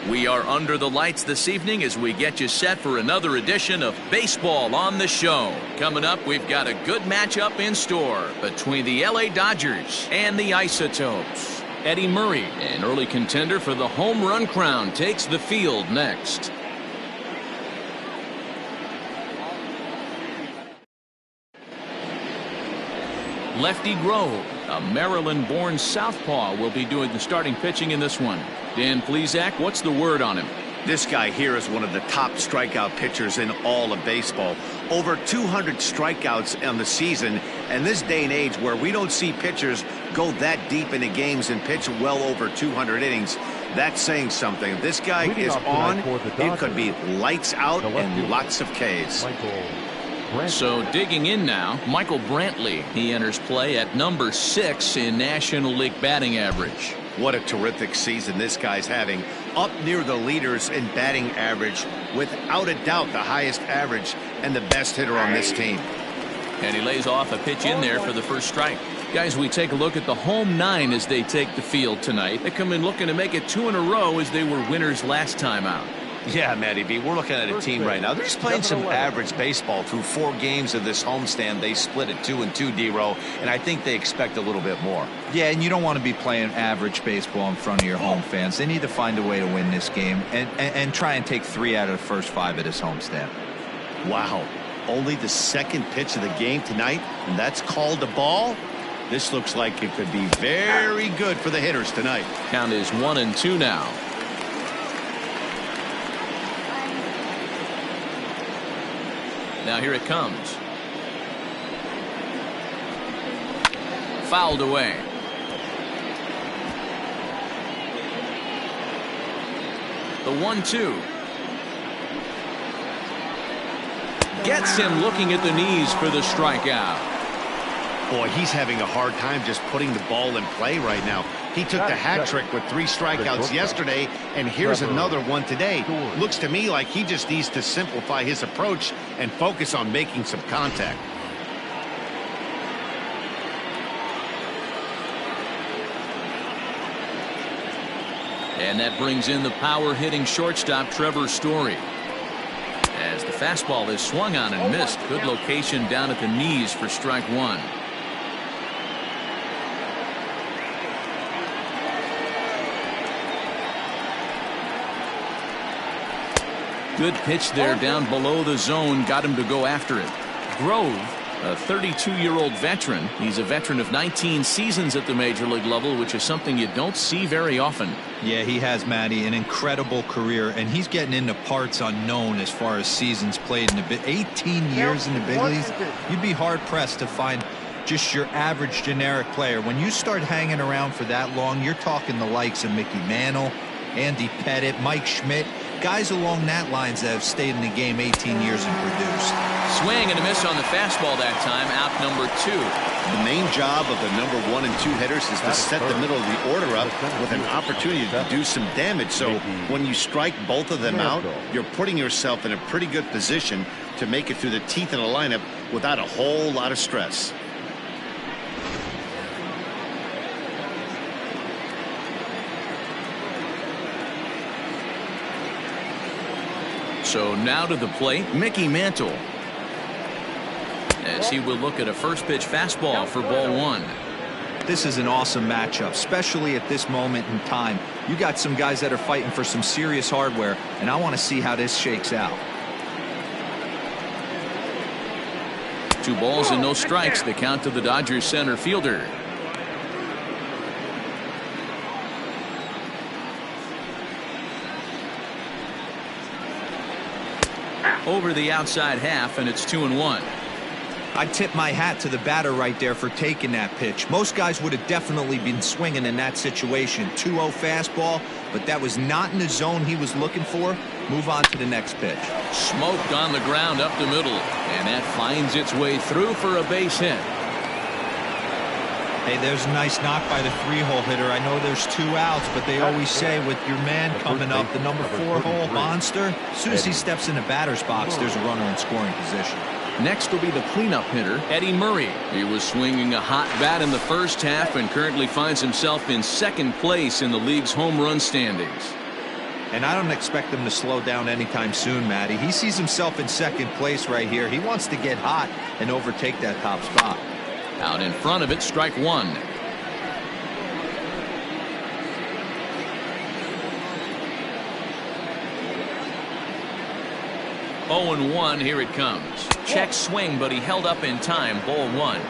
We are under the lights this evening as we get you set for another edition of Baseball on the Show. Coming up, we've got a good matchup in store between the LA Dodgers and the Isotopes. Eddie Murray, an early contender for the home run crown, takes the field next. Lefty Grove, a Maryland-born southpaw, will be doing the starting pitching in this one. Dan Plesac, what's the word on him? This guy here is one of the top strikeout pitchers in all of baseball. Over 200 strikeouts on the season, and this day and age where we don't see pitchers go that deep into games and pitch well over 200 innings, that's saying something. This guy is on. It could be lights out and lots of Ks. So digging in now, Michael Brantley. He enters play at number 6 in National League batting average. What a terrific season this guy's having. Up near the leaders in batting average, without a doubt the highest average and the best hitter on this team. And he lays off a pitch in there for the first strike. Guys, we take a look at the home 9 as they take the field tonight. They come in looking to make it 2 in a row as they were winners last time out. Yeah, Matty B, we're looking at a team right now. They're just playing some average baseball through 4 games of this homestand. They split it 2-2, D-Row, and I think they expect a little bit more. Yeah, and you don't want to be playing average baseball in front of your home fans. They need to find a way to win this game and try and take 3 out of the first 5 of this homestand. Wow, only the second pitch of the game tonight, and that's called a ball? This looks like it could be very good for the hitters tonight. Count is 1-2 now. Now here it comes. Fouled away. The 1-2. Gets him looking at the knees for the strikeout. Boy, he's having a hard time just putting the ball in play right now. He took the hat trick with 3 strikeouts yesterday, and here's another one today. Looks to me like he just needs to simplify his approach and focus on making some contact. And that brings in the power-hitting shortstop Trevor Story. As the fastball is swung on and missed. Good location down at the knees for strike 1. Good pitch there down below the zone, got him to go after it. Grove, a 32-year-old veteran. He's a veteran of 19 seasons at the major league level, which is something you don't see very often. Yeah, he has, Matty, an incredible career, and he's getting into parts unknown as far as seasons played in the 18 years in the big leagues. You'd be hard-pressed to find just your average generic player. When you start hanging around for that long, you're talking the likes of Mickey Mantle, Andy Pettitte, Mike Schmidt, guys along that lines that have stayed in the game 18 years and produced. Swing and a miss on the fastball that time, out number 2. The main job of the number 1 and 2 hitters is to set the middle of the order up with an opportunity to do some damage. So when you strike both of them out, you're putting yourself in a pretty good position to make it through the teeth of the lineup without a whole lot of stress. So now to the plate, Mickey Mantle, as he will look at a first pitch fastball for ball 1. This is an awesome matchup, especially at this moment in time. You got some guys that are fighting for some serious hardware, and I want to see how this shakes out. 2 balls and no strikes, the count to the Dodgers center fielder. Over the outside half, and it's 2-1. I tip my hat to the batter right there for taking that pitch. Most guys would have definitely been swinging in that situation. 2-0 fastball, but that was not in the zone he was looking for. Move on to the next pitch. Smoked on the ground up the middle, and that finds its way through for a base hit. Hey, there's a nice knock by the 3-hole hitter. I know there's 2 outs, but they always say with your man coming up, the number 4-hole monster, as soon as he steps in the batter's box, there's a runner in scoring position. Next will be the cleanup hitter, Eddie Murray. He was swinging a hot bat in the first half and currently finds himself in second place in the league's home run standings. And I don't expect him to slow down anytime soon, Matty. He sees himself in second place right here. He wants to get hot and overtake that top spot. Out in front of it, strike one. Oh and 1, here it comes. Check swing, but he held up in time. Ball one.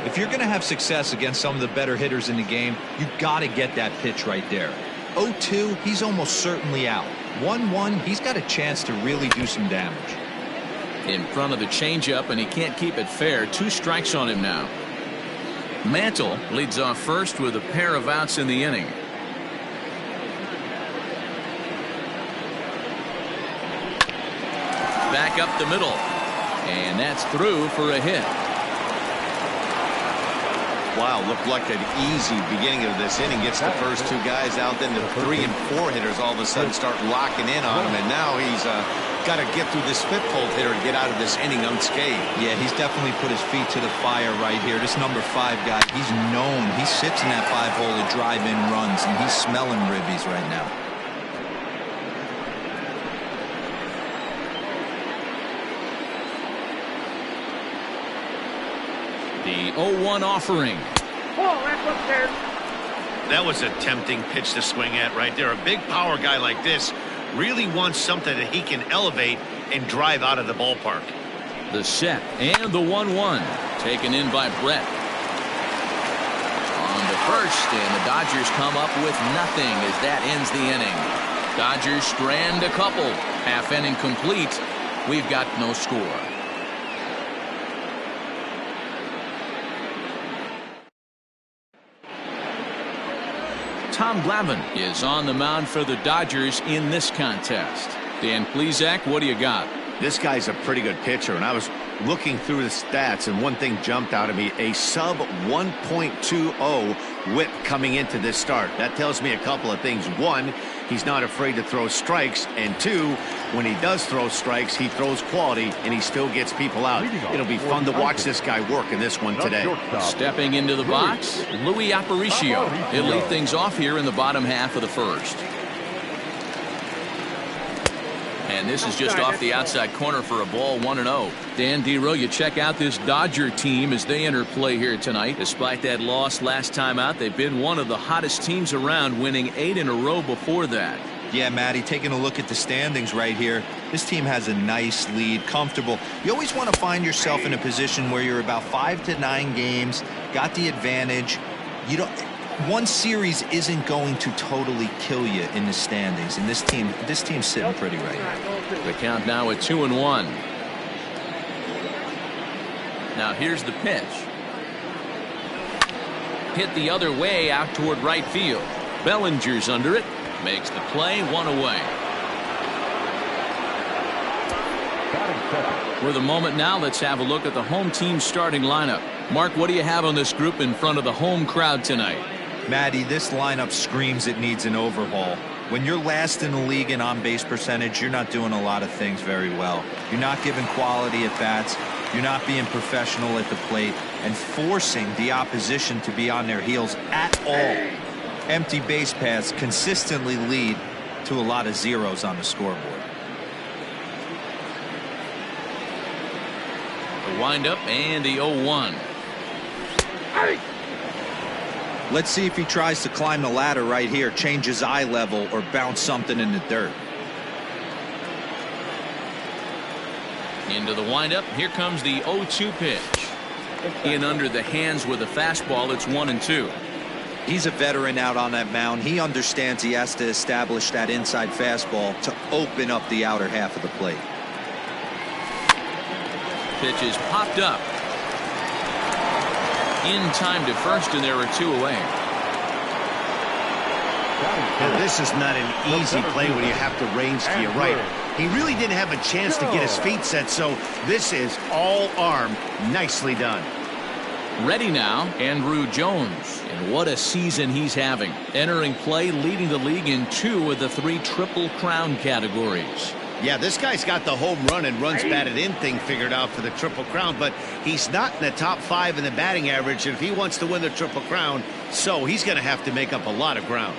If you're going to have success against some of the better hitters in the game, you've got to get that pitch right there. 0-2, he's almost certainly out. 1-1, he's got a chance to really do some damage. In front of the changeup, and he can't keep it fair. 2 strikes on him now. Mantle leads off first with a pair of outs in the inning. Back up the middle, and that's through for a hit. Wow, looked like an easy beginning of this inning. Gets the first 2 guys out, then the 3 and 4 hitters all of a sudden start locking in on him, and now he's got to get through this 5th hole hitter and get out of this inning unscathed. Yeah, he's definitely put his feet to the fire right here. This number 5 guy, he's known. He sits in that 5 hole to drive in runs, and he's smelling ribbies right now. The 0-1 offering. That was a tempting pitch to swing at right there. A big power guy like this really wants something that he can elevate and drive out of the ballpark. The set and the 1-1 taken in by Brett. On to first, and the Dodgers come up with nothing as that ends the inning. Dodgers strand a couple. Half inning complete. We've got no score. Tom Glavine is on the mound for the Dodgers in this contest. Dan Plesac, what do you got? This guy's a pretty good pitcher, and I was looking through the stats, and one thing jumped out at me: a sub 1.20 whip coming into this start. That tells me a couple of things. One, he's not afraid to throw strikes, and 2, when he does throw strikes, he throws quality, and he still gets people out. It'll be fun to watch this guy work in this one today. Stepping into the box, Louis Aparicio. He'll lead things off here in the bottom half of the first. And this is just off the outside corner for a ball, 1-0. Dan Dero, you check out this Dodger team as they enter play here tonight. Despite that loss last time out, they've been one of the hottest teams around, winning 8 in a row before that. Yeah, Matty, taking a look at the standings right here, this team has a nice lead, comfortable. You always want to find yourself in a position where you're about 5 to 9 games, got the advantage. You don't. One series isn't going to totally kill you in the standings, and this team's sitting pretty right now. The count now at 2-1. Now here's the pitch. Hit the other way out toward right field. Bellinger's under it. Makes the play, 1 away. For the moment now, let's have a look at the home team starting lineup. Mark, what do you have on this group in front of the home crowd tonight? Matty, this lineup screams it needs an overhaul. When you're last in the league in on-base percentage, you're not doing a lot of things very well. You're not giving quality at bats. You're not being professional at the plate and forcing the opposition to be on their heels at all. Empty base paths consistently lead to a lot of zeros on the scoreboard. The windup and the 0-1. Let's see if he tries to climb the ladder right here, change his eye level, or bounce something in the dirt. Into the windup. Here comes the 0-2 pitch. In under the hands with a fastball. It's 1-2. He's a veteran out on that mound. He understands he has to establish that inside fastball to open up the outer half of the plate. Pitch is popped up. In time to first, and there are 2 away. Now, this is not an easy play when you have to range to your right. He really didn't have a chance to get his feet set, so this is all arm. Nicely done. Ready now, Andrew Jones. And what a season he's having. Entering play, leading the league in 2 of the 3 Triple Crown categories. Yeah, this guy's got the home run and runs batted in thing figured out for the Triple Crown, but he's not in the top 5 in the batting average. And if he wants to win the Triple Crown, so he's going to have to make up a lot of ground.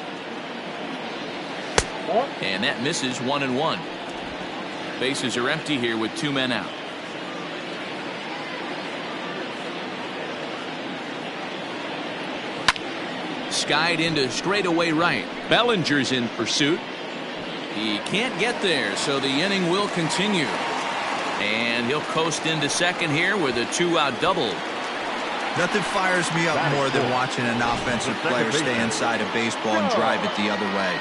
And that misses 1-1. Bases are empty here with 2 men out. Skied into straightaway right. Bellinger's in pursuit. He can't get there, so the inning will continue. And he'll coast into second here with a 2-out double. Nothing fires me up more than watching an offensive player stay inside a baseball and drive it the other way.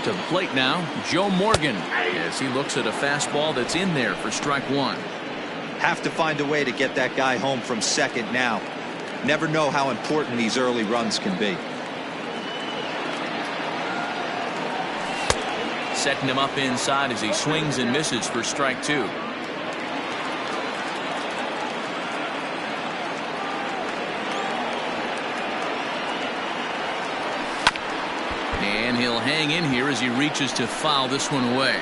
To the plate now, Joe Morgan, as he looks at a fastball that's in there for strike 1. Have to find a way to get that guy home from second now. Never know how important these early runs can be. Setting him up inside as he swings and misses for strike 2. And he'll hang in here as he reaches to foul this one away.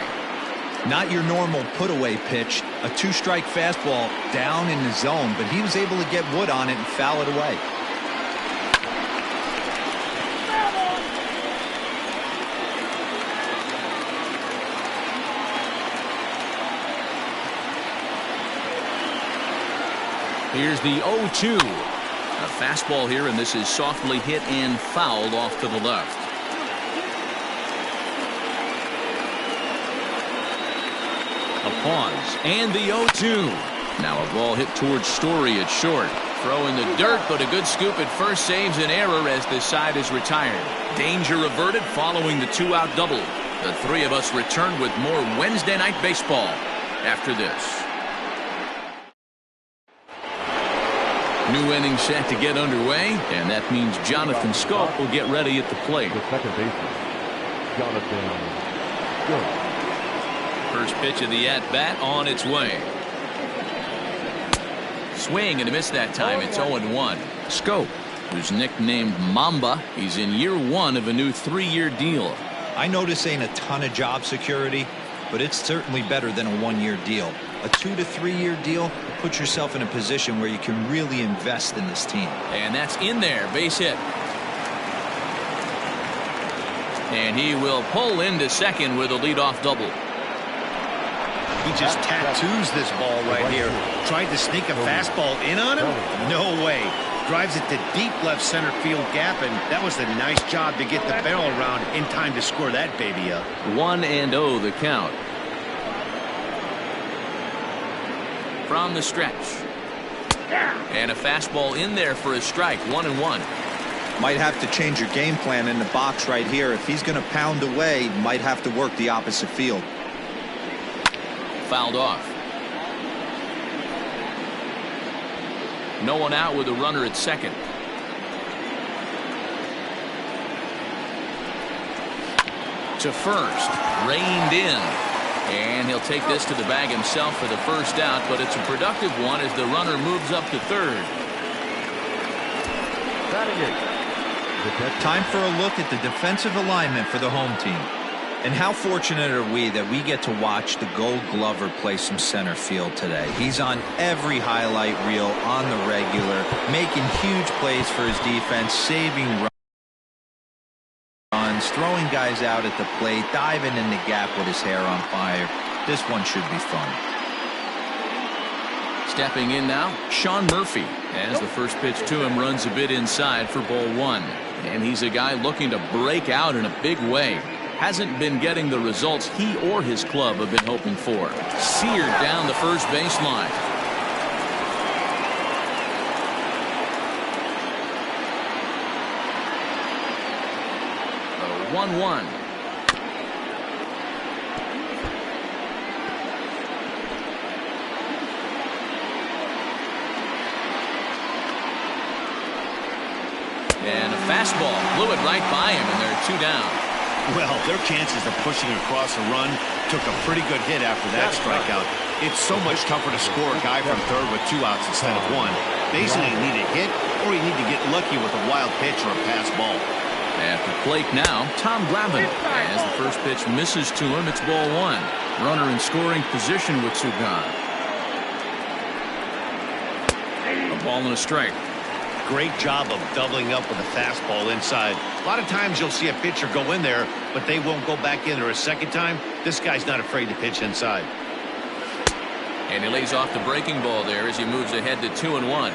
Not your normal put-away pitch. A 2-strike fastball down in the zone, but he was able to get wood on it and foul it away. Here's the 0-2. A fastball here, and this is softly hit and fouled off to the left. A pause, and the 0-2. Now a ball hit towards Story at short. Throw in the dirt, but a good scoop at first saves an error as this side is retired. Danger averted following the 2-out double. The three of us return with more Wednesday Night Baseball after this. New inning set to get underway, and that means Jonathan Scope will get ready at the plate. The second baseman, Jonathan Scope. First pitch of the at-bat on its way. Swing and a miss that time. It's 0-1. Scope, who's nicknamed Mamba, he's in year 1 of a new 3-year deal. I know this ain't a ton of job security, but it's certainly better than a 1-year deal. A 2 to 3-year deal puts yourself in a position where you can really invest in this team. And that's in there. Base hit. And he will pull into second with a leadoff double. He just tattoos this ball right here. Tried to sneak a fastball in on him? No way. Drives it to deep left center field gap, and that was a nice job to get the barrel around in time to score that baby up. 1-0 the count. From the stretch. And a fastball in there for a strike. 1-1. Might have to change your game plan in the box right here. If he's going to pound away, might have to work the opposite field. Fouled off. No one out with a runner at second. To first. Reined in. And he'll take this to the bag himself for the first out, but it's a productive one as the runner moves up to third. Time for a look at the defensive alignment for the home team. And how fortunate are we that we get to watch the Gold Glover play some center field today. He's on every highlight reel on the regular, making huge plays for his defense, saving runs, throwing guys out at the plate, diving in the gap with his hair on fire. This one should be fun. Stepping in now, Sean Murphy, as the first pitch to him runs a bit inside for ball 1. And he's a guy looking to break out in a big way. Hasn't been getting the results he or his club have been hoping for. Seared down the first baseline. A 1-1. And a fastball blew it right by him, and there are 2 down. Well, their chances of pushing across a run took a pretty good hit after that strikeout. It's so much tougher to score a guy from third with 2 outs instead of 1. Basically, you need a hit or you need to get lucky with a wild pitch or a pass ball. At the plate now, Tom Glavine. As the first pitch misses to him, it's ball one. Runner in scoring position with two gone. A ball and a strike. Great job of doubling up with a fastball inside. A lot of times you'll see a pitcher go in there, but they won't go back in there a second time. This guy's not afraid to pitch inside. And he lays off the breaking ball there as he moves ahead to 2-1.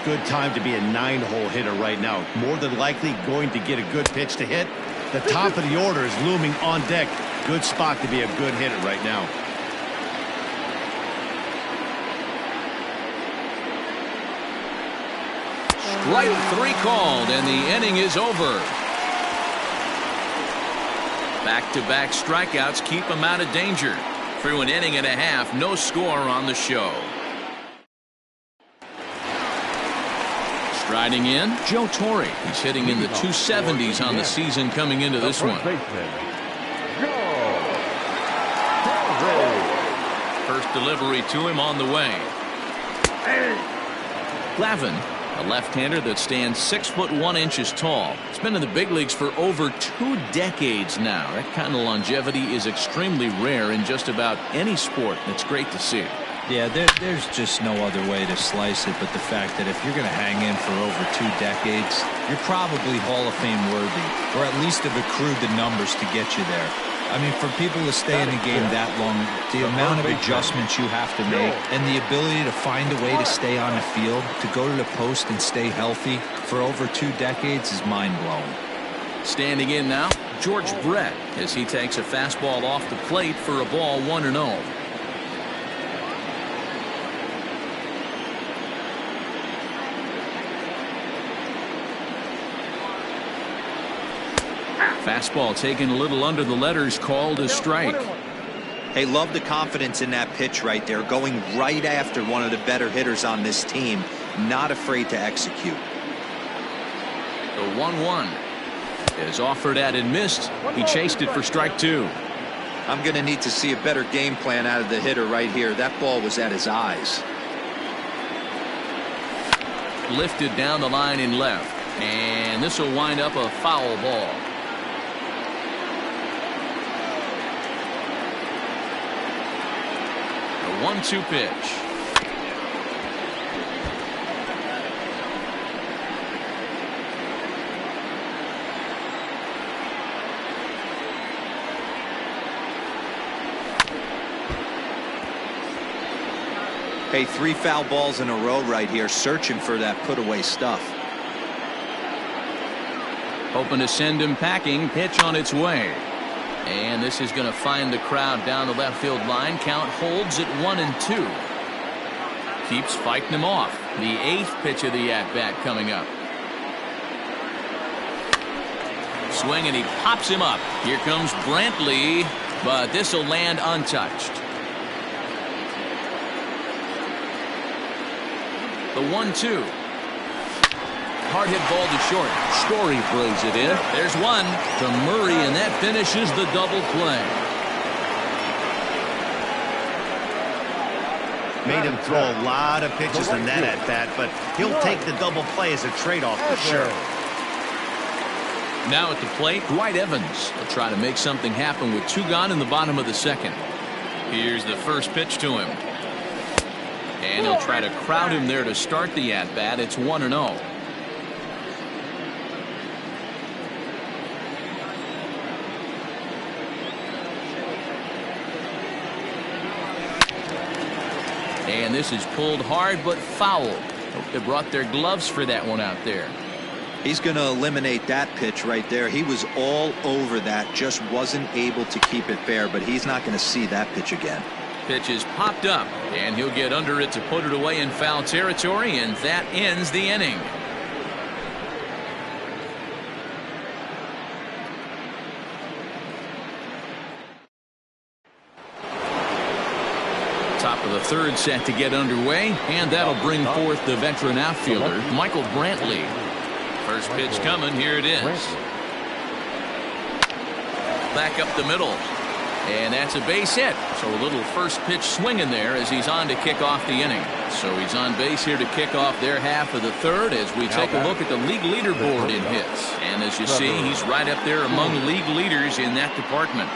Good time to be a 9-hole hitter right now. More than likely going to get a good pitch to hit. The top of the order is looming on deck. Good spot to be a good hitter right now. Strike three called, and the inning is over. Back-to-back strikeouts keep him out of danger. Through an inning and a half, no score on the show. Striding in, Joe Torre. He's hitting in the 270s on the season coming into this one. First delivery to him on the way. Glavine, a left-hander that stands 6'1" tall. He's been in the big leagues for over 2 decades now. That kind of longevity is extremely rare in just about any sport. It's great to see. Yeah, there's just no other way to slice it but the fact that if you're going to hang in for over 2 decades, you're probably Hall of Fame worthy, or at least have accrued the numbers to get you there. I mean, for people to stay in the game that long, the amount of adjustments you have to make and the ability to find a way to stay on the field, to go to the post and stay healthy for over 2 decades is mind-blowing. Standing in now, George Brett, as he takes a fastball off the plate for a ball 1-0. Fastball taken a little under the letters, called a strike. Hey, love the confidence in that pitch right there, going right after one of the better hitters on this team, not afraid to execute. The 1-1 is offered at and missed. He chased it for strike 2. I'm going to need to see a better game plan out of the hitter right here. That ball was at his eyes. Lifted down the line in left, and this will wind up a foul ball. The 1-2 pitch. Hey, 3 foul balls in a row right here, searching for that put-away stuff. Hoping to send him packing. Pitch on its way. And this is going to find the crowd down the left field line. Count holds at 1-2. Keeps fighting him off. The 8th pitch of the at-bat coming up. Swing, and he pops him up. Here comes Brantley, but this will land untouched. The 1-2. Hard hit ball to short. Story throws it in. There's one to Murray, and that finishes the double play. Made him throw a lot of pitches in that at bat, but he'll take the double play as a trade-off for sure. Now at the plate, Dwight Evans will try to make something happen with 2 gone in the bottom of the 2nd. Here's the first pitch to him. And he'll try to crowd him there to start the at-bat. It's 1-0. And this is pulled hard but foul. Hope they brought their gloves for that one out there. He's going to eliminate that pitch right there. He was all over that, just wasn't able to keep it fair, but he's not going to see that pitch again. Pitch is popped up, and he'll get under it to put it away in foul territory, and that ends the inning. Top of the 3rd set to get underway, and that'll bring forth the veteran outfielder, Michael Brantley. First pitch coming, here it is. Back up the middle. And that's a base hit. So a little first pitch swing in there as he's on to kick off the inning. So he's on base here to kick off their half of the third as we take a look at the league leaderboard in hits. And as you see, he's right up there among league leaders in that department.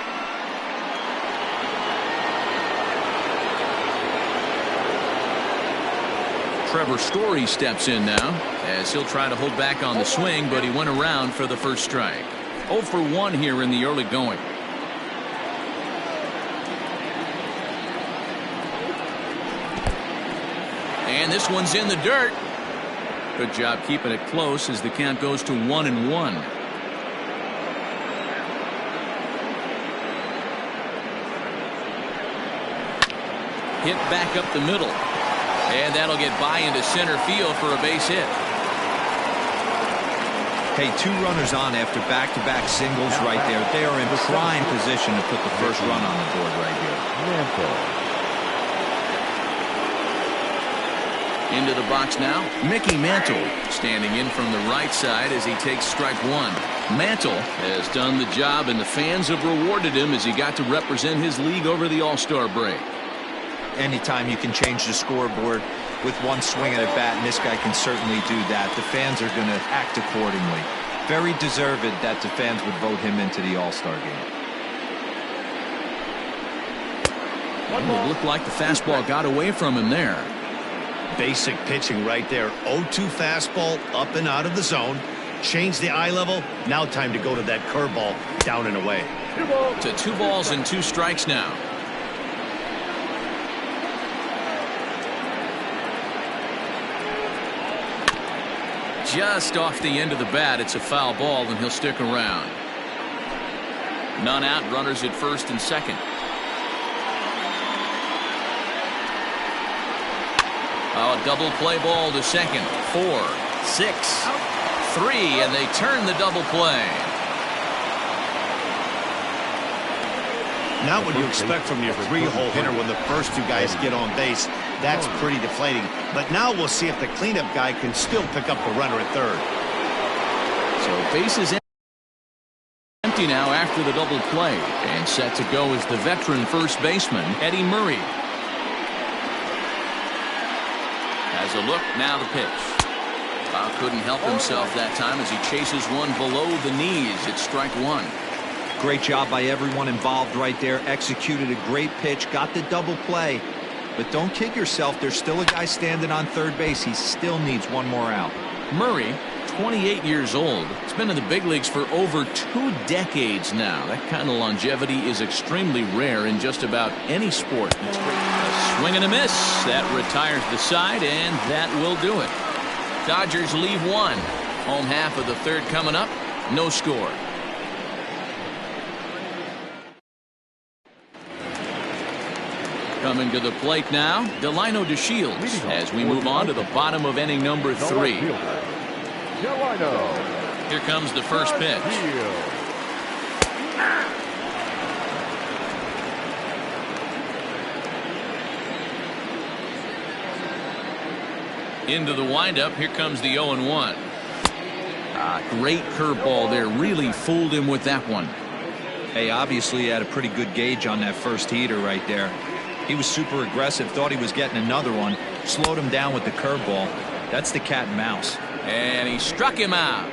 Trevor Story steps in now as he'll try to hold back on the swing, but he went around for the first strike. 0 for 1 here in the early going. And this one's in the dirt. Good job keeping it close as the count goes to 1-1. Hit back up the middle. And that'll get by into center field for a base hit. Hey, 2 runners on after back-to-back singles right there. They are in prime position to put the first run on the board right here. Into the box now, Mickey Mantle standing in from the right side as he takes strike 1. Mantle has done the job, and the fans have rewarded him as he got to represent his league over the All-Star break. Anytime you can change the scoreboard with one swing at a bat, and this guy can certainly do that, the fans are going to act accordingly. Very deserved that the fans would vote him into the All-Star game. It looked like the fastball got away from him there. Basic pitching right there. 0-2 fastball up and out of the zone. Change the eye level. Now time to go to that curveball down and away. To 2 balls and 2 strikes now. Just off the end of the bat, it's a foul ball, and he'll stick around. None out, runners at first and second. Oh, a double play ball to second. 4, 6, 3, and they turn the double play. Not what you expect from your 3-hole hitter when the first 2 guys get on base. That's pretty deflating. But now we'll see if the cleanup guy can still pick up the runner at third. So base is empty now after the double play. And set to go is the veteran first baseman, Eddie Murray. Has a look, now the pitch. Bob couldn't help himself that time as he chases one below the knees. It's strike 1. Great job by everyone involved right there. Executed a great pitch, got the double play. But don't kid yourself, there's still a guy standing on third base. He still needs one more out. Murray, 28 years old. He's been in the big leagues for over 2 decades now. That kind of longevity is extremely rare in just about any sport. A swing and a miss. That retires the side, and that will do it. Dodgers leave 1. Home half of the third coming up. No score. Coming to the plate now, Delino DeShields as we move on to the bottom of inning number 3. Here comes the first pitch. Into the windup, here comes the 0-1. Great curveball there, really fooled him with that one. Hey, obviously he had a pretty good gauge on that first heater right there. He was super aggressive, thought he was getting another one, slowed him down with the curveball. That's the cat and mouse. And he struck him out.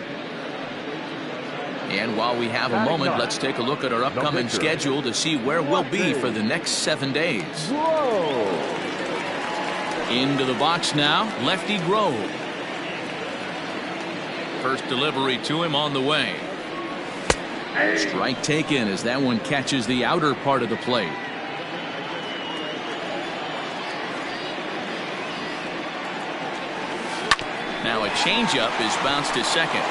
And while we have a moment, let's take a look at our upcoming schedule to see where we'll be for the next 7 days. Into the box now, Lefty Grove. First delivery to him on the way. Strike taken as that one catches the outer part of the plate. Now a changeup is bounced to second.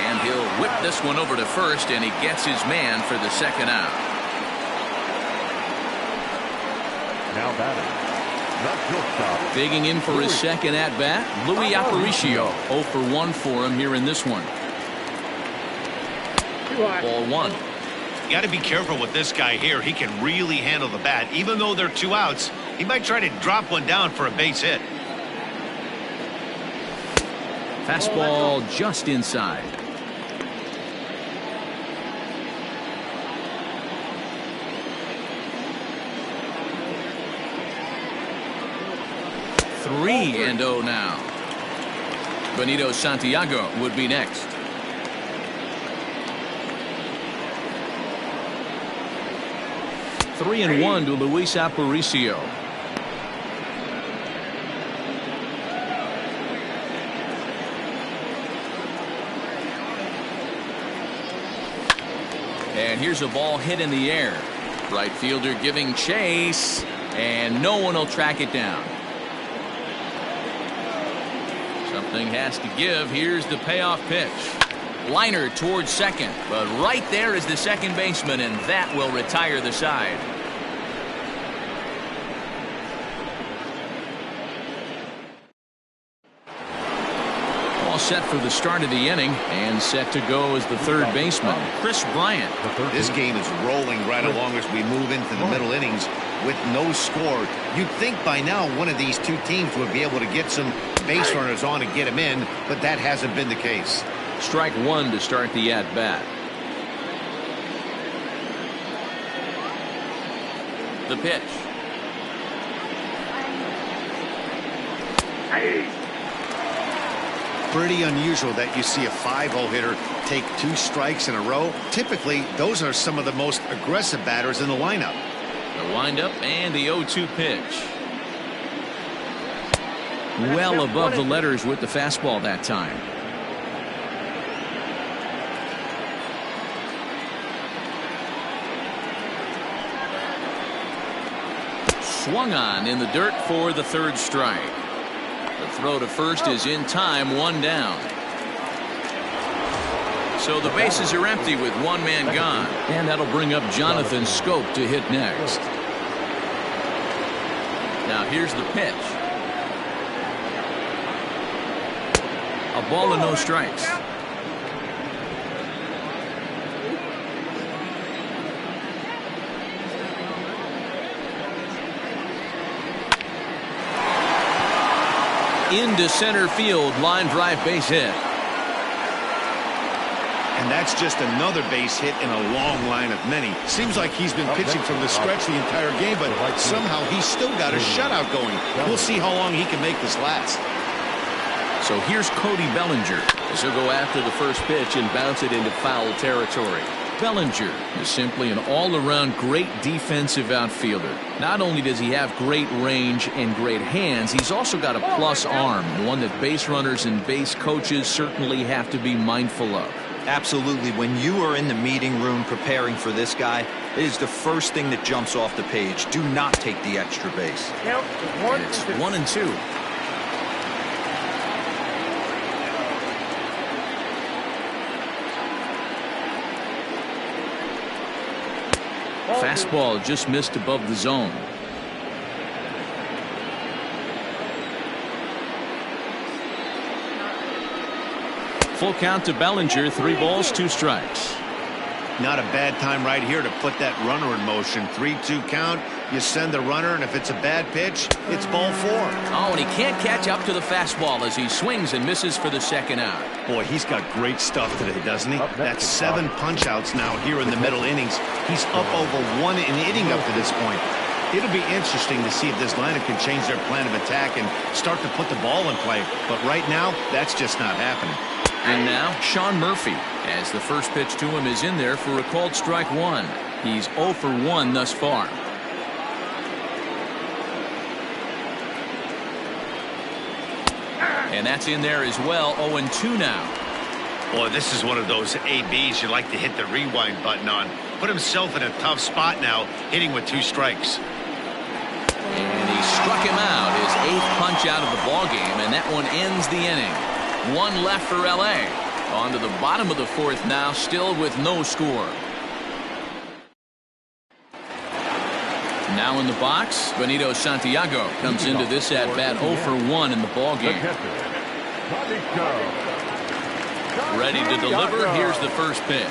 And he'll whip this one over to first, and he gets his man for the second out. Now batting. Digging in for his second at-bat, Louis Aparicio. 0 for 1 for him here in this one. Ball 1. You got to be careful with this guy here. He can really handle the bat. Even though there are 2 outs, he might try to drop one down for a base hit. Fastball just inside. 3-0 now. Benito Santiago would be next. Three and 1 to Luis Aparicio. And here's a ball hit in the air. Right fielder giving chase, and no one will track it down. Something has to give. Here's the payoff pitch. Liner towards second, but right there is the second baseman, and that will retire the side. All set for the start of the inning, and set to go as the third baseman, Chris Bryant. This game is rolling right along as we move into the middle innings with no score. You'd think by now one of these two teams would be able to get some base runners on and get them in, but that hasn't been the case. Strike one to start the at-bat. The pitch. Pretty unusual that you see a 5-0 hitter take 2 strikes in a row. Typically, those are some of the most aggressive batters in the lineup. The windup and the 0-2 pitch. Well above the letters with the fastball that time. Swung on in the dirt for the third strike. The throw to first is in time, 1 down. So the bases are empty with 1 man gone, and that'll bring up Jonathan Scope to hit next. Now here's the pitch. A ball and no strikes. Into center field, line drive base hit. And that's just another base hit in a long line of many. Seems like he's been pitching from the stretch the entire game, but somehow he's still got a shutout going. We'll see how long he can make this last. So here's Cody Bellinger as he'll go after the first pitch and bounce it into foul territory. Bellinger is simply an all-around great defensive outfielder. Not only does he have great range and great hands, he's also got a plus arm, one that base runners and base coaches certainly have to be mindful of. Absolutely. When you are in the meeting room preparing for this guy, it is the first thing that jumps off the page. Do not take the extra base. And it's 1-2. Fastball just missed above the zone. Full count to Bellinger, 3 balls, 2 strikes. Not a bad time right here to put that runner in motion. 3-2 count. You send the runner, and if it's a bad pitch, it's ball 4. Oh, and he can't catch up to the fastball as he swings and misses for the second out. Boy, he's got great stuff today, doesn't he? That's 7 punch-outs now here in the middle innings. He's up over 1 inning up to this point. It'll be interesting to see if this lineup can change their plan of attack and start to put the ball in play. But right now, that's just not happening. And now, Sean Murphy, as the first pitch to him is in there for a called strike 1. He's 0 for 1 thus far. And that's in there as well, 0-2 now. Boy, this is one of those ABs you like to hit the rewind button on. Put himself in a tough spot now, hitting with 2 strikes. And he struck him out, his 8th punch out of the ballgame, and that one ends the inning. 1 left for LA. On to the bottom of the 4th now, still with no score. Now in the box, Benito Santiago comes into this at-bat 0 for 1 in the ballgame. Ready to deliver. Here's the first pitch.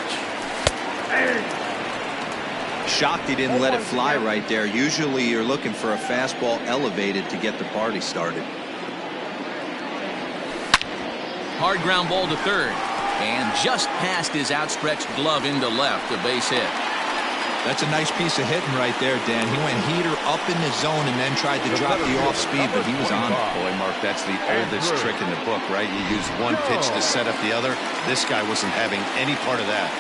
Shocked he didn't let it fly right there. Usually you're looking for a fastball elevated to get the party started. Hard ground ball to third, and just past his outstretched glove into left, a base hit. That's a nice piece of hitting right there, Dan. He went heater up in the zone and then tried to drop the off speed, but he was on it. Boy, Mark, that's the oldest trick in the book, right? You use one pitch to set up the other. This guy wasn't having any part of that.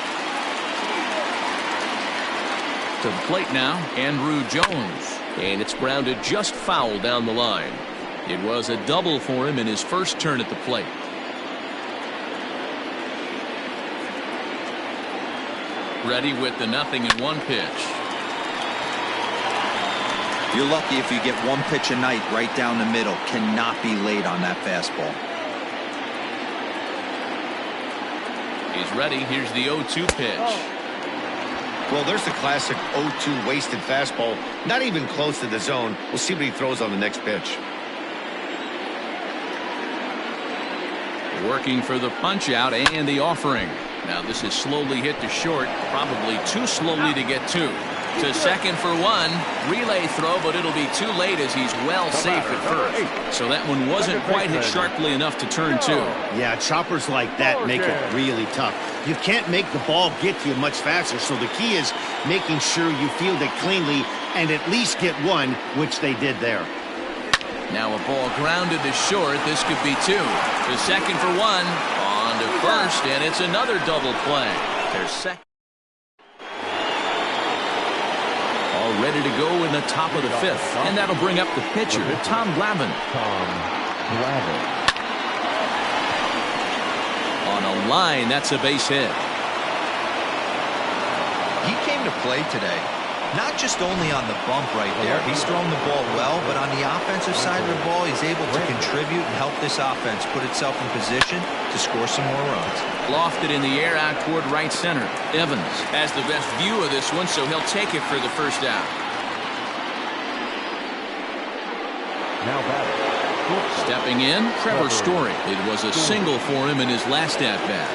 To the plate now, Andrew Jones. And it's grounded just foul down the line. It was a double for him in his first turn at the plate. Ready with the 0-1 pitch. You're lucky if you get one pitch a night right down the middle. Cannot be late on that fastball. He's ready. Here's the 0-2 pitch. Well, there's the classic 0-2 wasted fastball. Not even close to the zone. We'll see what he throws on the next pitch. Working for the punch out and the offering. Now this is slowly hit to short, probably too slowly to get to. To second for one, relay throw, but it'll be too late as he's well safe at first. So that one wasn't quite hit sharply enough to turn two. Yeah, choppers like that make it really tough. You can't make the ball get to you much faster, so the key is making sure you field it cleanly and at least get one, which they did there. Now a ball grounded to short. This could be two. To second for one. On to first, and it's another double play. There's second. All ready to go in the top of the fifth. And that'll bring up the pitcher, Tom Glavine. On a line, that's a base hit. He came to play today. Not just only on the bump right there. He's thrown the ball well, but on the offensive side of the ball, he's able to contribute and help this offense put itself in position to score some more runs. Lofted in the air out toward right center. Evans has the best view of this one, so he'll take it for the first out. Now batting. Stepping in, Trevor Story. It was a single for him in his last at-bat.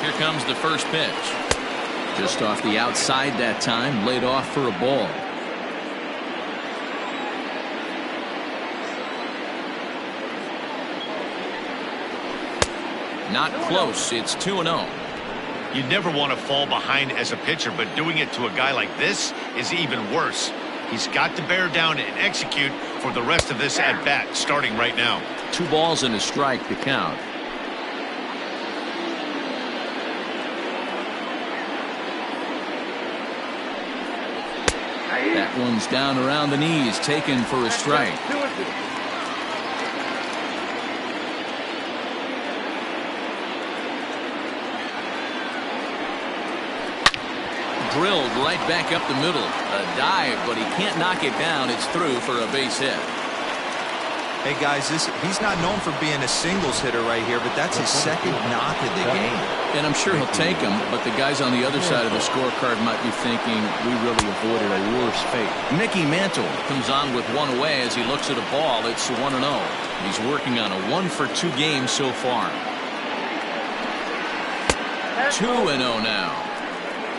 Here comes the first pitch. Just off the outside that time, laid off for a ball. Not close. It's 2-0. You never want to fall behind as a pitcher, but doing it to a guy like this is even worse. He's got to bear down and execute for the rest of this at-bat, starting right now. 2 balls and a strike to count. That one's down around the knees, taken for a strike. Drilled right back up the middle. A dive, but he can't knock it down. It's through for a base hit. Hey guys, he's not known for being a singles hitter right here, but that's his second knock of the game. And I'm sure he'll take him, but the guys on the other side of the scorecard might be thinking we really avoided a worse fate. Mickey Mantle comes on with one away as he looks at a ball. It's 1-0. He's working on a 1-for-2 game so far. 2-0 now.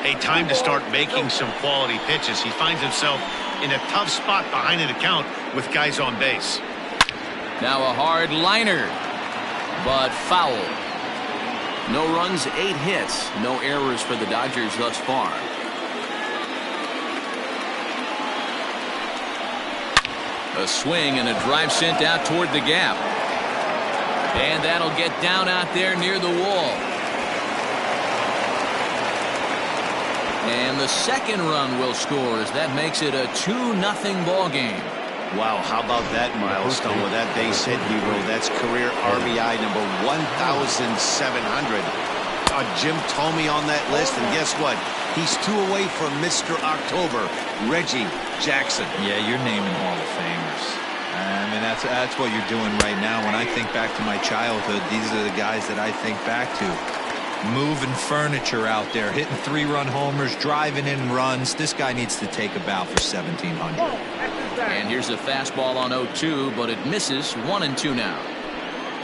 Hey, time to start making some quality pitches. He finds himself in a tough spot behind an account with guys on base. Now a hard liner, but foul. No runs, 8 hits, no errors for the Dodgers thus far. A swing and a drive sent out toward the gap. And that'll get down out there near the wall. And the second run will score as that makes it a 2-0 ball game. Wow, how about that milestone with that base hit, hero? That's career RBI number 1,700. Jim Thome on that list, and guess what? He's 2 away from Mr. October, Reggie Jackson. Yeah, you're naming Hall of Famers. I mean, that's what you're doing right now. When I think back to my childhood, these are the guys that I think back to. Moving furniture out there, hitting 3-run homers, driving in runs. This guy needs to take a bow for 1,700. And here's a fastball on 0-2, but it misses. 1-2 now.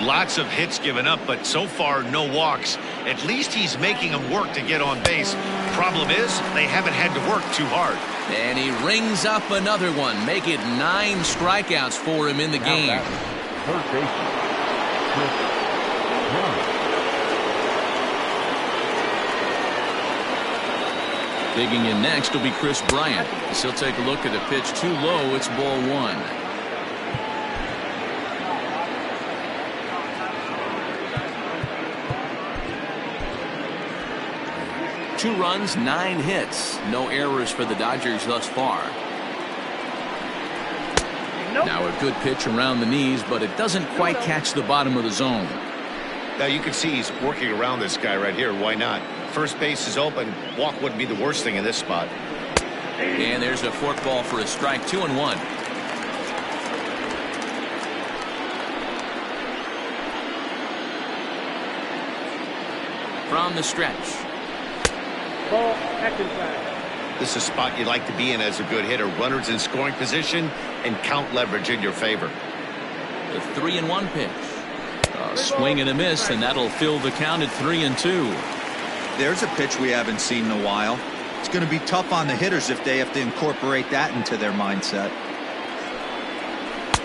Lots of hits given up, but so far no walks. At least he's making them work to get on base. Problem is, they haven't had to work too hard. And he rings up another one. Make it 9 strikeouts for him in the game. Third baseman. Digging in next will be Chris Bryant. As he'll take a look at a pitch too low. It's ball one. Two runs, 9 hits. No errors for the Dodgers thus far. Now a good pitch around the knees, but it doesn't quite catch the bottom of the zone. Now you can see he's working around this guy right here. Why not? First base is open. Walk wouldn't be the worst thing in this spot. And there's a forkball for a strike. 2-1. From the stretch. Ball, action flag. This is a spot you'd like to be in as a good hitter. Runners in scoring position and count leverage in your favor. The 3-1 pitch. A swing and a miss, and that'll fill the count at 3-2. There's a pitch we haven't seen in a while. It's going to be tough on the hitters if they have to incorporate that into their mindset.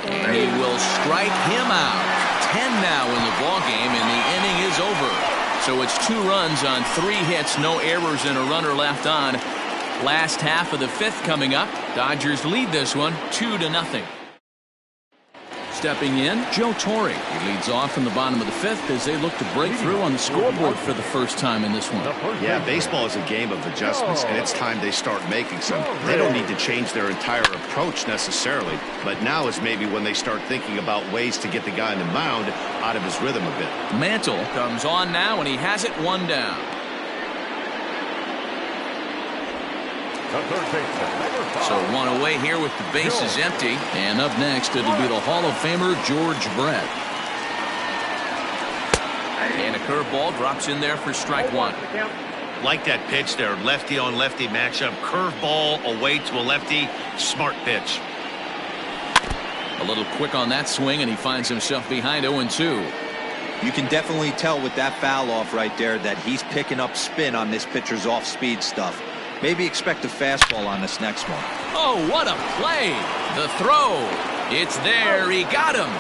And he will strike him out. 10 now in the ball game, and the inning is over. So it's 2 runs on 3 hits, no errors, and a runner left on. Last half of the 5th coming up. Dodgers lead this one 2-0. Stepping in, Joe Torre. He leads off in the bottom of the 5th as they look to break through on the scoreboard for the first time in this one. Yeah, baseball is a game of adjustments, and it's time they start making some. They don't need to change their entire approach necessarily, but now is maybe when they start thinking about ways to get the guy on the mound out of his rhythm a bit. Mantle comes on now, and he has it 1 down. So 1 away here with the bases empty. And up next, it'll be the Hall of Famer George Brett. And a curveball drops in there for strike 1. Like that pitch there, lefty on lefty matchup. Curveball away to a lefty. Smart pitch. A little quick on that swing, and he finds himself behind 0-2. You can definitely tell with that foul off right there that he's picking up spin on this pitcher's off-speed stuff. Maybe expect a fastball on this next one. Oh, what a play. The throw. It's there. He got him.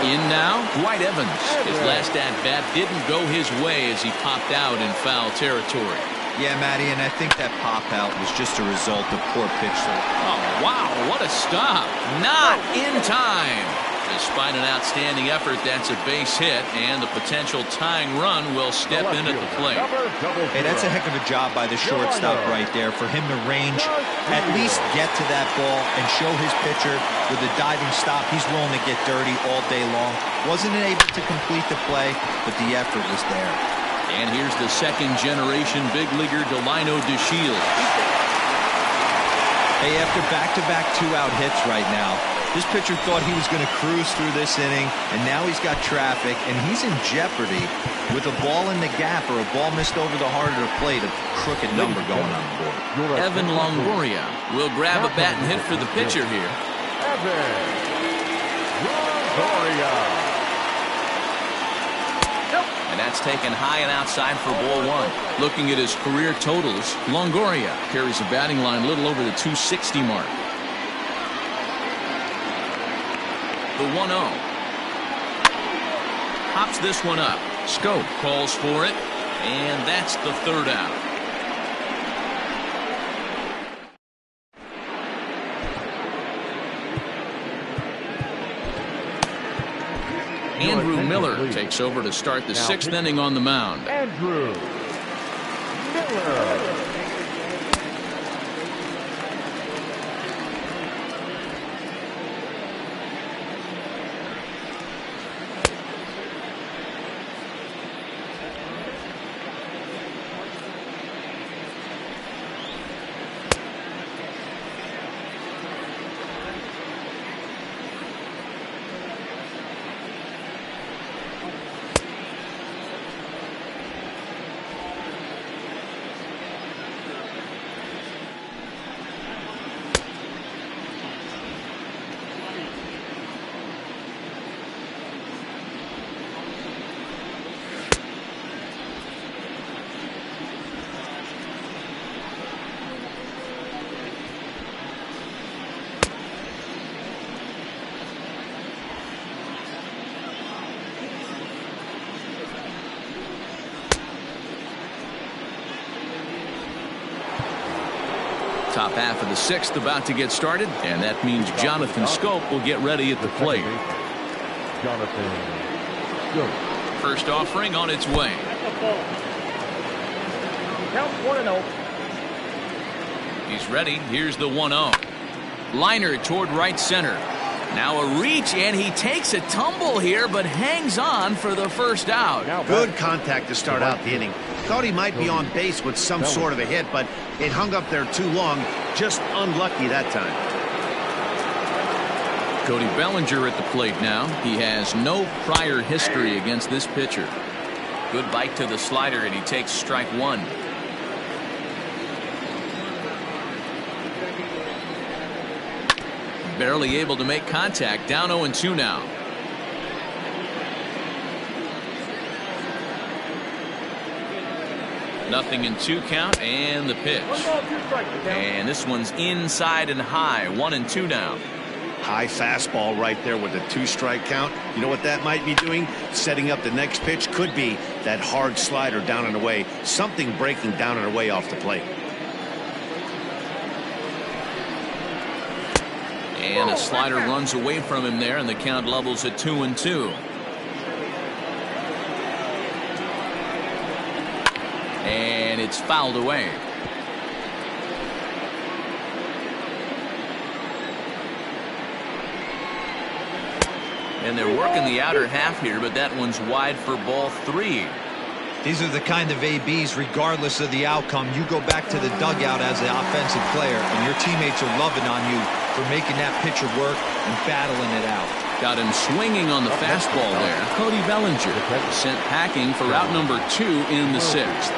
In now, Dwight Evans. His last at-bat didn't go his way as he popped out in foul territory. Yeah, Matty, and I think that pop-out was just a result of poor pitch. Oh, wow, what a stop. Not in time. Despite an outstanding effort, that's a base hit, and the potential tying run will step in at the plate. Hey, that's a heck of a job by the shortstop right there for him to range, at least get to that ball and show his pitcher with a diving stop. He's willing to get dirty all day long. Wasn't able to complete the play, but the effort was there. And here's the second-generation big leaguer Delino DeShields. Hey, after back-to-back 2-out hits right now, this pitcher thought he was going to cruise through this inning, and now he's got traffic, and he's in jeopardy with a ball in the gap or a ball missed over the heart of the plate, a crooked number going on the board. Evan Longoria will grab a bat and hit for the pitcher here. Evan Longoria. And that's taken high and outside for ball 1. Looking at his career totals, Longoria carries a batting line a little over the 260 mark. The 1-0. Hops this one up. Scope calls for it, and that's the 3rd out. Andrew Miller takes over to start the 6th inning on the mound. Andrew Miller. Top half of the 6th about to get started, and that means Jonathan Scope will get ready at the plate. Jonathan Scope. First offering on its way. Count 1-0. He's ready. Here's the 1-0. Liner toward right center. Now a reach, and he takes a tumble here, but hangs on for the first out. Good contact to start out the inning. Thought he might be on base with some sort of a hit, but it hung up there too long. Just unlucky that time. Cody Bellinger at the plate now. He has no prior history against this pitcher. Good bite to the slider, and he takes strike 1. Barely able to make contact. Down 0-2 now. Nothing in 2 count, and the pitch. And this one's inside and high. 1-2 now. High fastball right there with a 2-strike count. You know what that might be doing? Setting up the next pitch. Could be that hard slider down and away. Something breaking down and away off the plate. And a slider runs away from him there, and the count levels at 2-2. And it's fouled away. And they're working the outer half here, but that one's wide for ball 3. These are the kind of ABs, regardless of the outcome, you go back to the dugout as the offensive player, and your teammates are loving on you for making that pitcher work and battling it out. Got him swinging on the fastball there. Cody Bellinger sent packing for out number 2 in the 6th.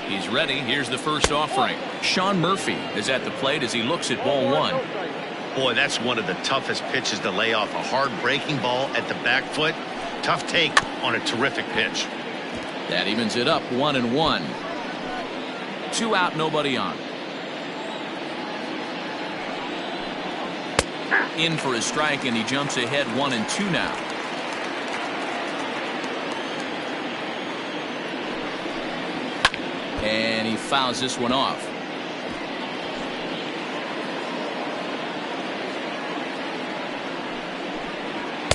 He's ready. Here's the first offering. Sean Murphy is at the plate as he looks at ball 1. Boy, that's one of the toughest pitches to lay off. A hard breaking ball at the back foot. Tough take on a terrific pitch. That evens it up. 1-1. 2 out, nobody on. In for a strike, and he jumps ahead 1-2 now. And he fouls this one off.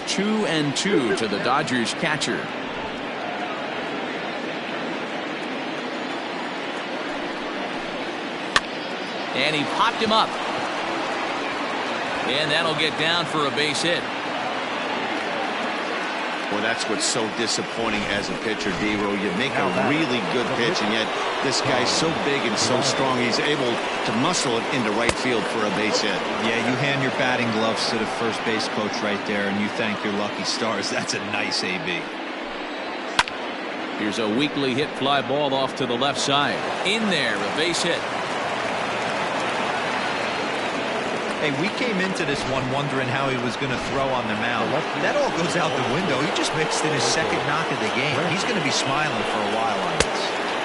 Two and 2 to the Dodgers catcher. And he popped him up. And that'll get down for a base hit. Well, that's what's so disappointing as a pitcher, D-Row. You make a really good pitch, and yet this guy's so big and so strong, he's able to muscle it into right field for a base hit. Yeah, you hand your batting gloves to the first base coach right there, and you thank your lucky stars. That's a nice AB. Here's a weakly hit fly ball off to the left side. In there, a base hit. Hey, we came into this one wondering how he was going to throw on the mound. That all goes out the window. He just mixed in his second knock of the game. He's going to be smiling for a while on this.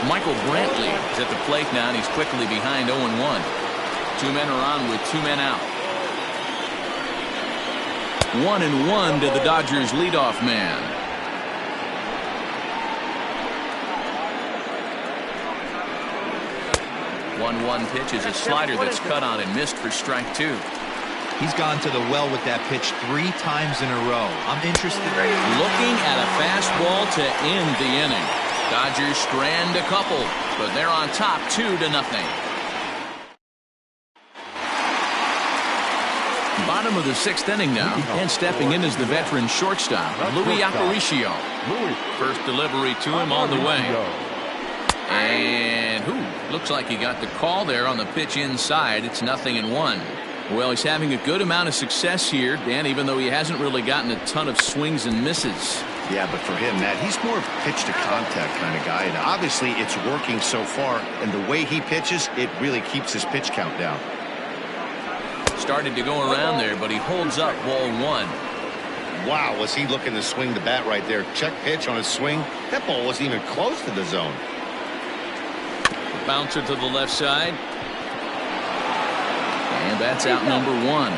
Michael Brantley is at the plate now, and he's quickly behind 0-1. 2 men are on with 2 men out. 1-1 to the Dodgers leadoff man. One pitch is a slider that's cut on and missed for strike 2. He's gone to the well with that pitch 3 times in a row. I'm interested. Looking at a fastball to end the inning. Dodgers strand a couple, but they're on top 2-0. Bottom of the 6th inning now, and stepping in is the veteran shortstop, Louis Aparicio. First delivery to him on the way. And looks like he got the call there on the pitch inside. It's 0-1. Well, he's having a good amount of success here, Dan, even though he hasn't really gotten a ton of swings and misses. Yeah, but for him, Matt, he's more pitch to contact kind of guy, and obviously it's working so far, and the way he pitches, it really keeps his pitch count down. Started to go around there, but he holds up ball 1. Wow, was he looking to swing the bat right there? Check pitch on his swing. That ball wasn't even close to the zone. Bouncer to the left side. And that's out number 1.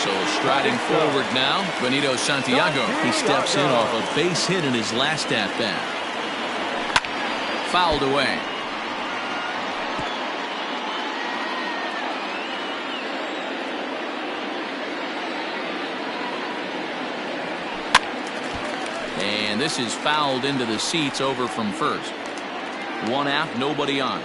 So striding forward now, Benito Santiago. He steps in off a base hit in his last at-bat. Fouled away. And this is fouled into the seats over from first. 1 out, nobody on.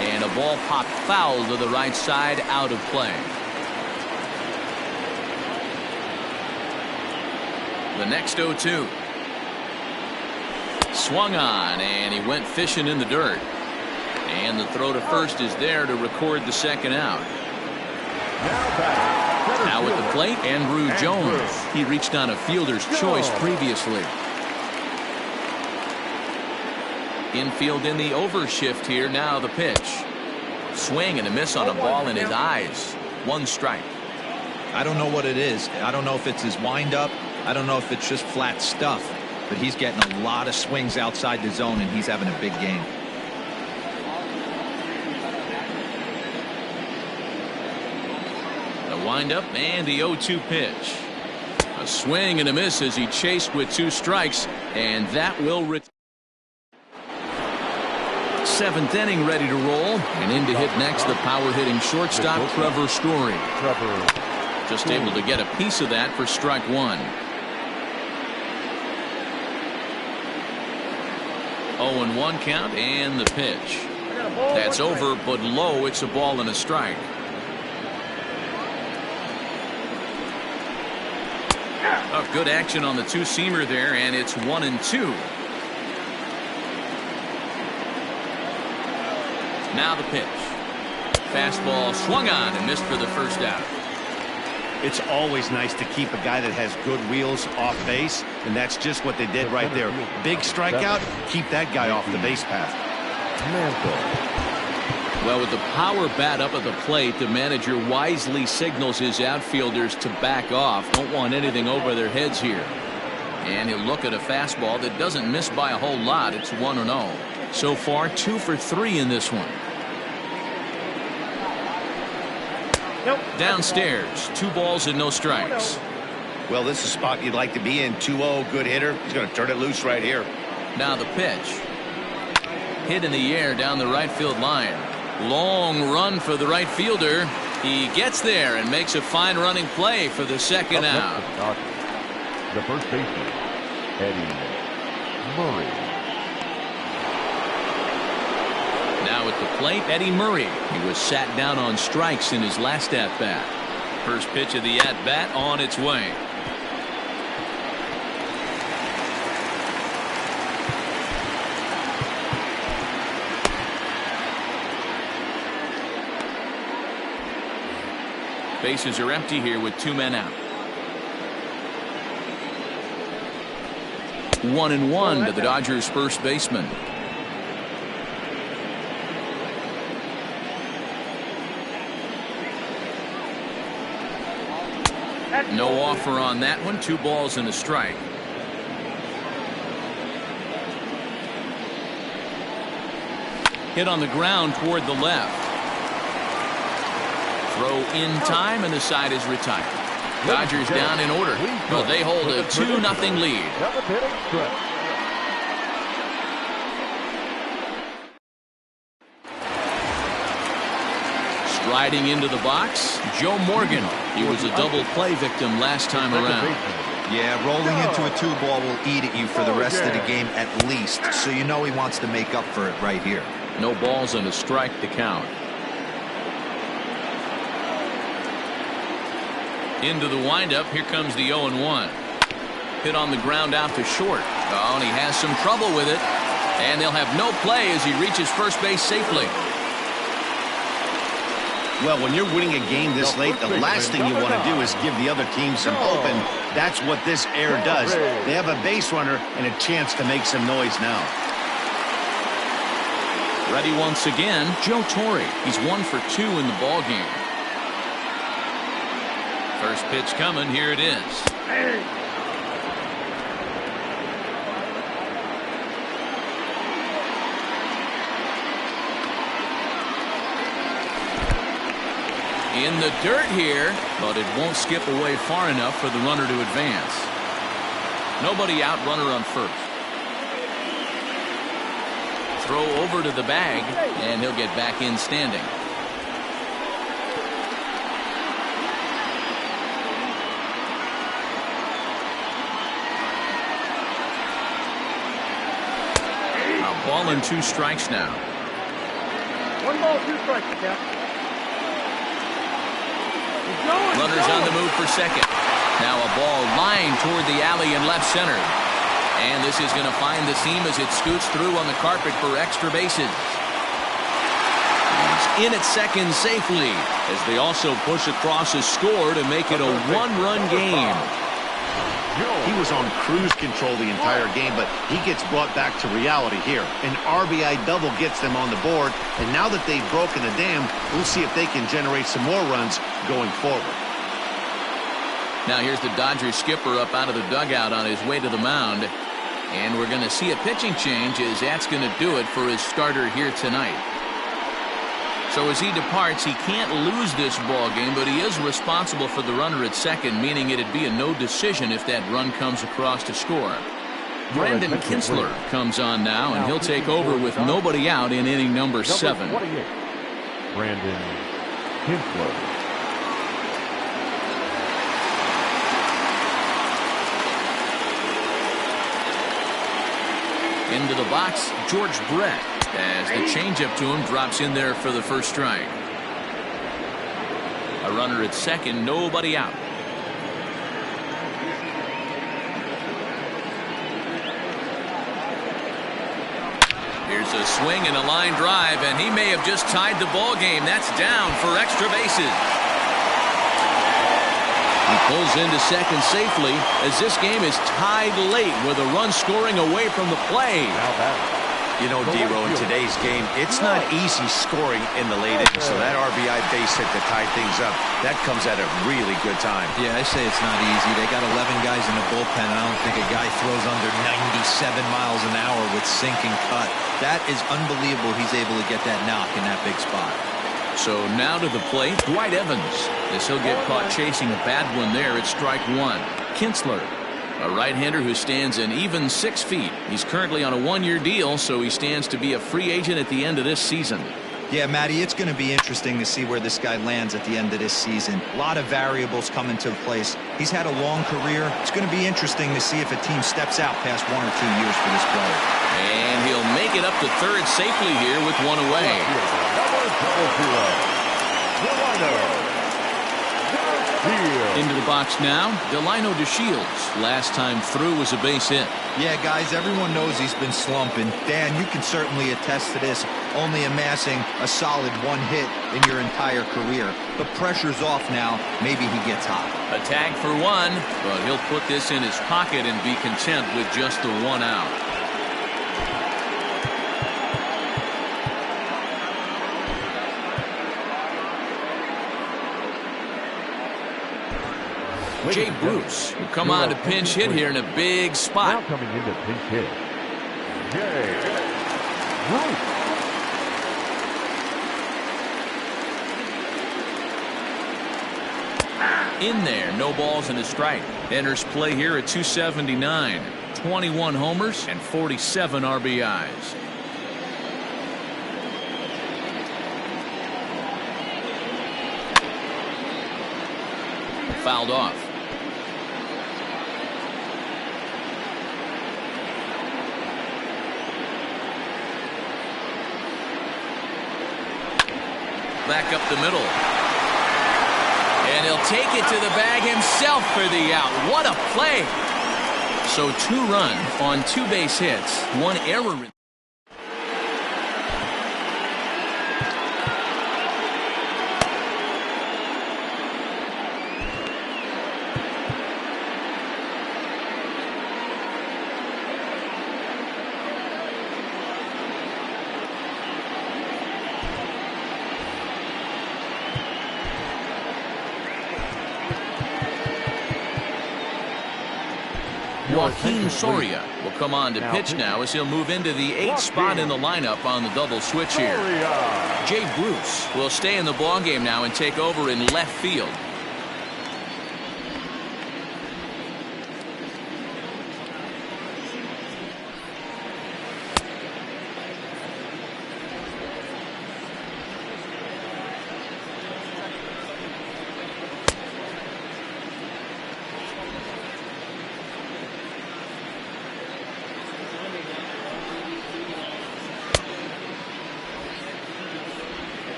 And a ball popped foul to the right side, out of play. The next 0-2. Swung on, and he went fishing in the dirt. And the throw to first is there to record the second out. Now at the plate, Andrew Jones. He reached on a fielder's choice previously. Infield in the overshift here. Now the pitch. Swing and a miss on a ball in his eyes. 1 strike. I don't know what it is. I don't know if it's his windup. I don't know if it's just flat stuff. But he's getting a lot of swings outside the zone, and he's having a big game. The windup and the 0-2 pitch. A swing and a miss as he chased with 2 strikes, and that will return. 7th inning ready to roll, and in to hit next the power hitting shortstop Trevor Story. Just able to get a piece of that for strike 1. 0-1 count and the pitch. That's over but low. It's a ball and a strike. Oh, good action on the 2-seamer there, and it's 1-2. Now the pitch. Fastball swung on and missed for the first out. It's always nice to keep a guy that has good wheels off base, and that's just what they did right there. Big strikeout, keep that guy off the base path. Well, with the power bat up at the plate, the manager wisely signals his outfielders to back off. Don't want anything over their heads here. And he'll look at a fastball that doesn't miss by a whole lot. It's 1-0. So far, 2 for 3 in this one. Downstairs, 2 balls and no strikes. Well, this is a spot you'd like to be in. 2-0, good hitter. He's going to turn it loose right here. Now the pitch. Hit in the air down the right field line. Long run for the right fielder. He gets there and makes a fine running play for the second out. The first baseman, Eddie Murray. Now at the plate, Eddie Murray. He was sat down on strikes in his last at-bat. First pitch of the at-bat on its way. Bases are empty here with 2 men out. 1-1 to the Dodgers' first baseman. No offer on that one. 2 balls and a strike. Hit on the ground toward the left. Throw in time, and the side is retired. Dodgers down in order. Well, they hold a 2-0 lead. Striding into the box, Joe Morgan. He was a double play victim last time around. Yeah, rolling into a 2-ball will eat at you for the rest of the game at least, so you know he wants to make up for it right here. No balls and a strike to count. Into the windup. Here comes the 0-1. Hit on the ground out to short. Oh, and he has some trouble with it. And they'll have no play as he reaches first base safely. Well, when you're winning a game this late, the last thing you want to do is give the other team some hope, and that's what this air does. They have a base runner and a chance to make some noise now. Ready once again, Joe Torre. He's 1 for 2 in the ball game. First pitch coming. Here it is. In the dirt here, but it won't skip away far enough for the runner to advance. Nobody out, runner on first. Throw over to the bag, and he'll get back in standing. A ball and 2 strikes now. 1 ball, 2 strikes, Cap. Runners on the move for second. Now a ball lined toward the alley in left center. And this is going to find the seam as it scoots through on the carpet for extra bases. He's in at second safely as they also push across a score to make it a 1-run game. He was on cruise control the entire game, but he gets brought back to reality here. An RBI double gets them on the board, and now that they've broken a dam, we'll see if they can generate some more runs going forward. Now here's the Dodgers skipper up out of the dugout on his way to the mound. And we're going to see a pitching change as that's going to do it for his starter here tonight. So as he departs, he can't lose this ball game, but he is responsible for the runner at second, meaning it'd be a no decision if that run comes across to score. Brandon Kinsler comes on now, and he'll take over with nobody out in inning number 7. Brandon Kinsler. Into the box, George Brett, as the changeup to him drops in there for the first strike. A runner at second, nobody out. Here's a swing and a line drive, and he may have just tied the ball game. That's down for extra bases. He pulls into second safely as this game is tied late with a run scoring away from the play. You know, D-Row, in today's game, it's not easy scoring in the late innings, so that RBI base hit to tie things up, that comes at a really good time. Yeah, I say it's not easy. They got 11 guys in the bullpen. I don't think a guy throws under 97 miles an hour with sink and cut. That is unbelievable he's able to get that knock in that big spot. So now to the plate, Dwight Evans, as he'll get caught chasing a bad one there at strike 1. Kinsler, a right-hander who stands an even 6 feet. He's currently on a 1-year deal, so he stands to be a free agent at the end of this season. Yeah, Matty, it's going to be interesting to see where this guy lands at the end of this season. A lot of variables come into place. He's had a long career. It's going to be interesting to see if a team steps out past 1 or 2 years for this player. And he'll make it up to third safely here with 1 away. Into the box now, Delino DeShields. Last time through was a base hit. Yeah, guys, everyone knows he's been slumping. Dan, you can certainly attest to this, only amassing a solid 1 hit in your entire career. The pressure's off now. Maybe he gets hot. A tag for 1, but he'll put this in his pocket and be content with just the 1 out. Jay Bruce will come on to pinch hit here in a big spot. Now coming into pinch hit, Jay Bruce. In there, no balls and a strike. Enters play here at 279. 21 homers and 47 RBIs. Fouled off. Back up the middle. And he'll take it to the bag himself for the out. What a play. So 2 runs on 2 base hits, 1 error. Joaquin Soria will come on to pitch now as he'll move into the 8th spot in the lineup on the double switch here. Jay Bruce will stay in the ballgame now and take over in left field.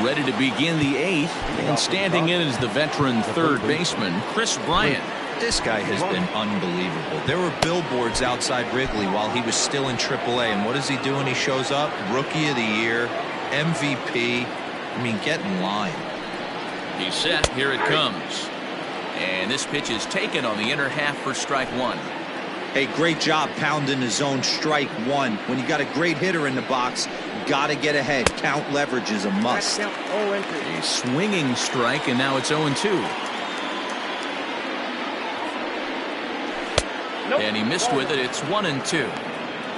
Ready to begin the 8th, and standing in is the veteran third baseman, Chris Bryant. This guy has been unbelievable. There were billboards outside Wrigley while he was still in AAA, and what is he doing? He shows up, Rookie of the Year, MVP. I mean, get in line. He's set. Here it comes. And this pitch is taken on the inner half for strike one. Hey, great job pounding the zone, strike one. When you got a great hitter in the box, got to get ahead. Count leverage is a must. A swinging strike, and now it's 0-2. And he missed with it. It's 1-2.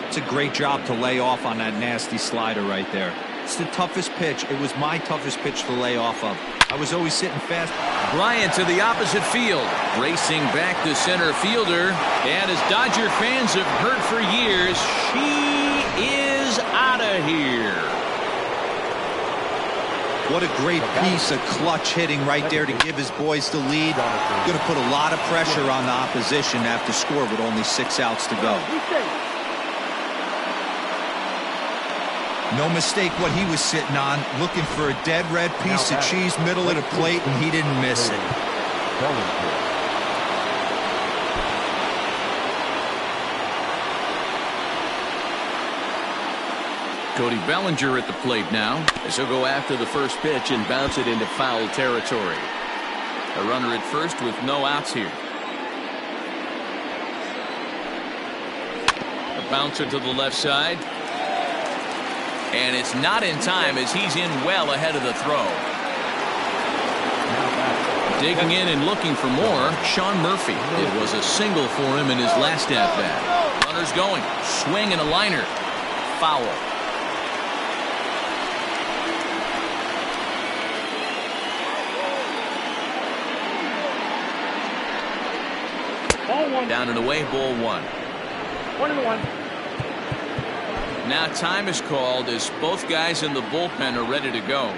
It's a great job to lay off on that nasty slider right there. It's the toughest pitch. It was my toughest pitch to lay off of. I was always sitting fast. Bryant to the opposite field. Racing back to center fielder. And as Dodger fans have heard for years, she is out of here. What a great piece of clutch hitting right there to give his boys the lead. Going to put a lot of pressure on the opposition to have to score with only 6 outs to go. No mistake what he was sitting on, looking for a dead red piece of cheese middle of the plate, and he didn't miss it. Cody Bellinger at the plate now, as he'll go after the first pitch and bounce it into foul territory. A runner at first with no outs here. A bouncer to the left side. And it's not in time as he's in well ahead of the throw. Digging in and looking for more, Sean Murphy. It was a single for him in his last at-bat. Runners going. Swing and a liner. Foul. Ball one. Down and away, ball one. 1-1. Now time is called as both guys in the bullpen are ready to go.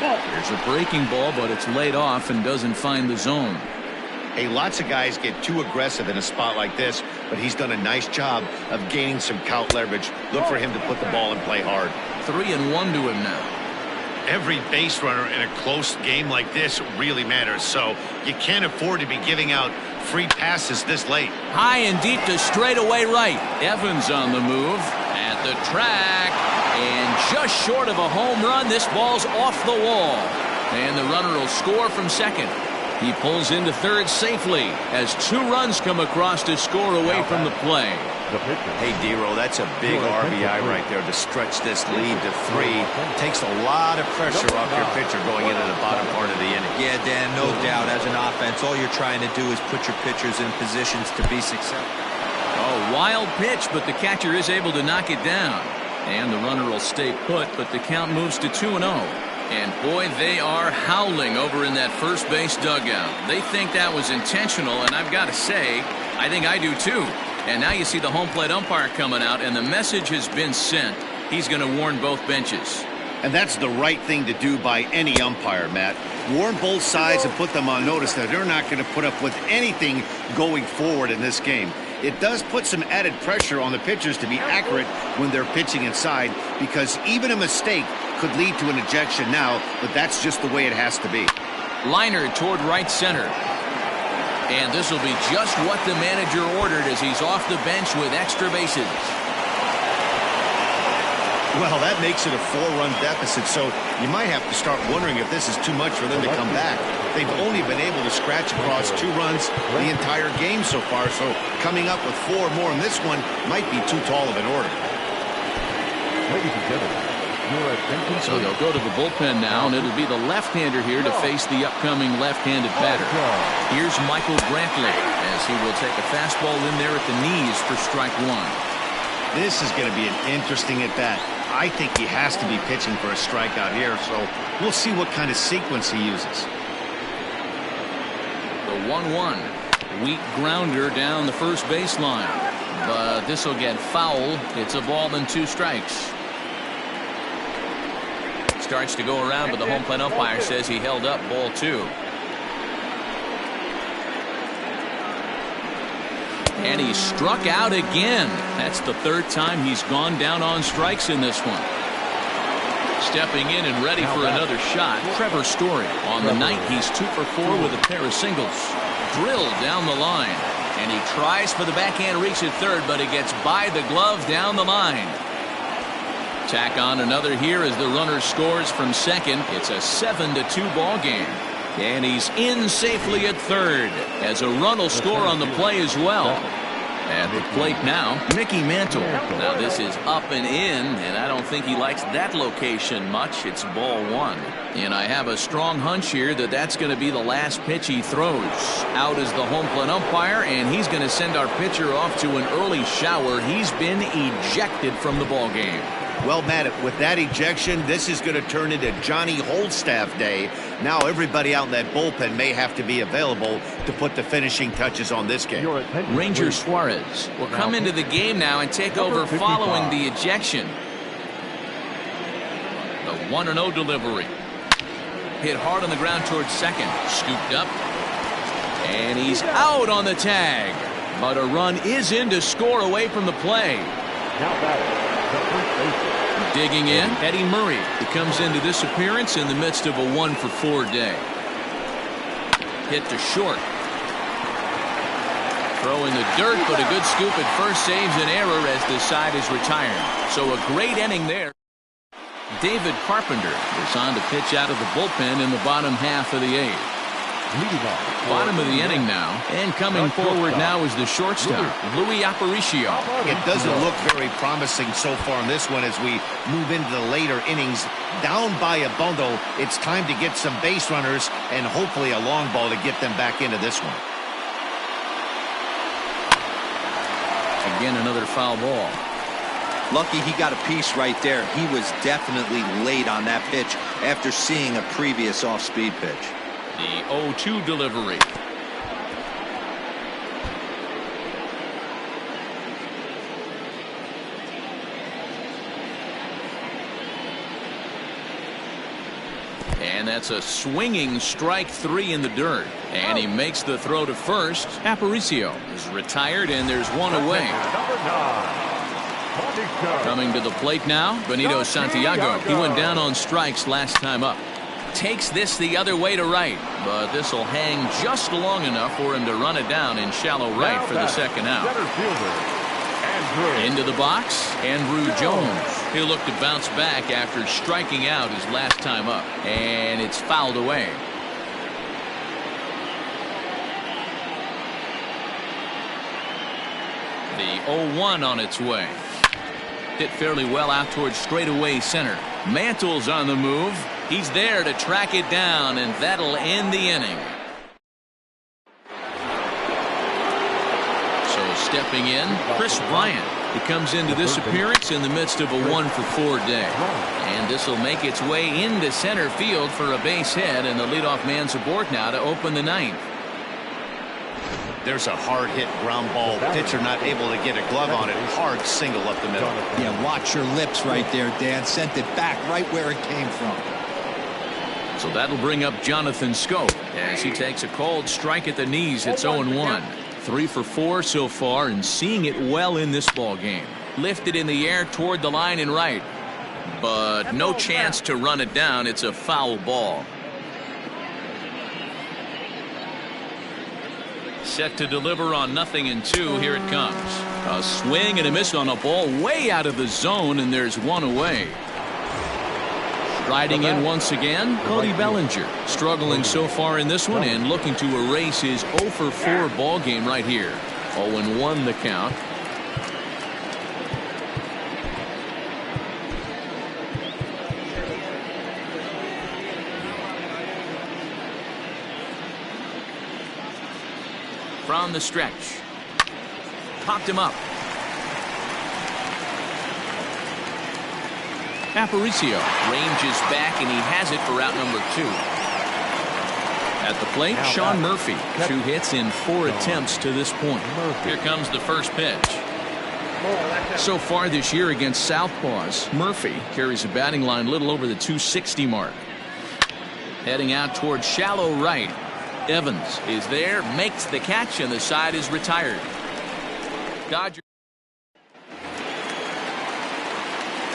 There's a breaking ball, but it's laid off and doesn't find the zone. Hey, lots of guys get too aggressive in a spot like this, but he's done a nice job of gaining some count leverage. Look for him to put the ball and play hard. 3-1 to him now. Every base runner in a close game like this really matters, so you can't afford to be giving out free passes this late. High and deep to straightaway right. Evans on the move at the track, and just short of a home run. This ball's off the wall, and the runner will score from second. He pulls into third safely as 2 runs come across to score away from the play. Hey, D-Row, that's a big RBI right there to stretch this lead to 3. Takes a lot of pressure off your pitcher going into the bottom part of the inning. Yeah, Dan, no doubt. As an offense, all you're trying to do is put your pitchers in positions to be successful. Oh, wild pitch, but the catcher is able to knock it down. And the runner will stay put, but the count moves to 2-0. And boy, they are howling over in that first base dugout. They think that was intentional, and I've got to say, I think I do too. And now you see the home plate umpire coming out, and the message has been sent. He's going to warn both benches. And that's the right thing to do by any umpire, Matt. Warn both sides and put them on notice that they're not going to put up with anything going forward in this game. it does put some added pressure on the pitchers to be accurate when they're pitching inside, because even a mistake could lead to an ejection now, but that's just the way it has to be. Liner toward right center. And this will be just what the manager ordered as he's off the bench with extra bases. Well, that makes it a 4-run deficit, so you might have to start wondering if this is too much for them to come back. They've only been able to scratch across 2 runs the entire game so far, so coming up with 4 more in this one might be too tall of an order. Ladies and gentlemen, your attention. So they'll go to the bullpen now, and it'll be the left-hander here to face the upcoming left-handed batter. Here's Michael Brantley as he will take a fastball in there at the knees for strike 1. This is going to be an interesting at-bat. I think he has to be pitching for a strikeout here, so we'll see what kind of sequence he uses. The 1-1. Weak grounder down the first baseline. But this will get foul. It's a ball and 2 strikes. Starts to go around, but the home plate umpire says he held up ball 2. And he struck out again. That's the 3rd time he's gone down on strikes in this one. Stepping in and ready for another shot, Trevor Story. On the night, he's 2 for 4 with a pair of singles. Drilled down the line. And he tries for the backhand reach at third, but it gets by the glove down the line. Tack on another here as the runner scores from second. It's a 7-2 ball game. And he's in safely at third as a run will score on the play as well. At the plate now, Mickey Mantle. Now this is up and in, and I don't think he likes that location much. It's ball 1. And I have a strong hunch here that that's going to be the last pitch he throws. Out is the home plate umpire, and he's going to send our pitcher off to an early shower. He's been ejected from the ball game. Well, Matt, with that ejection, this is going to turn into Johnny Holdstaff Day. Now everybody out in that bullpen may have to be available to put the finishing touches on this game. Ranger Suarez will come into the game now and take over following the ejection. The 1-0 delivery. Hit hard on the ground towards second. Scooped up. And he's out on the tag. But a run is in to score away from the play. Now batting. Digging in, Eddie Murray. He comes into this appearance in the midst of a 1-for-4 day. Hit to short. Throw in the dirt, but a good scoop at first saves an error as the side is retired. So a great inning there. David Carpenter is on to pitch out of the bullpen in the bottom half of the 8th. Bottom of the inning now, and coming forward now is the shortstop, Louis Aparicio. It doesn't look very promising so far in this one as we move into the later innings. Down by a bundle, it's time to get some base runners and hopefully a long ball to get them back into this one. Again, another foul ball. Lucky he got a piece right there. He was definitely late on that pitch after seeing a previous off-speed pitch. The 0-2 delivery. And that's a swinging strike 3 in the dirt. And he makes the throw to first. Aparicio is retired, and there's one away. Coming to the plate now, Benito Santiago. He went down on strikes last time up. Takes this the other way to right, but this will hang just long enough for him to run it down in shallow right for the second out. Into the box, Andrew Jones. He'll look to bounce back after striking out his last time up, and it's fouled away. The 0-1 on its way. Hit fairly well out towards straightaway center. Mantle's on the move. He's there to track it down, and that'll end the inning. So stepping in, Chris Bryant. He comes into this appearance in the midst of a 1-for-4 day. And this will make its way into center field for a base hit, and the leadoff man's aboard now to open the 9th. There's a hard hit ground ball. Pitcher not able to get a glove on it. Hard single up the middle. Yeah, watch your lips right there, Dan. Sent it back right where it came from. So that'll bring up Jonathan Scope as he takes a cold strike at the knees. It's 0-1. 3 for 4 so far and seeing it well in this ball game. Lifted in the air toward the line and right, but no chance to run it down. It's a foul ball. Set to deliver on 0-2. Here it comes. A swing and a miss on a ball way out of the zone, and there's one away. Striding in once again, Cody Bellinger. Struggling so far in this one and looking to erase his 0 for 4 ball game right here. 0-1 the count. From the stretch. Popped him up. Aparicio ranges back, and he has it for out number 2. At the plate, Sean Murphy. 2 hits in 4 attempts to this point. Here comes the first pitch. So far this year against Southpaws, Murphy carries a batting line a little over the 260 mark. Heading out towards shallow right. Evans is there, makes the catch, and the side is retired. Dodgers.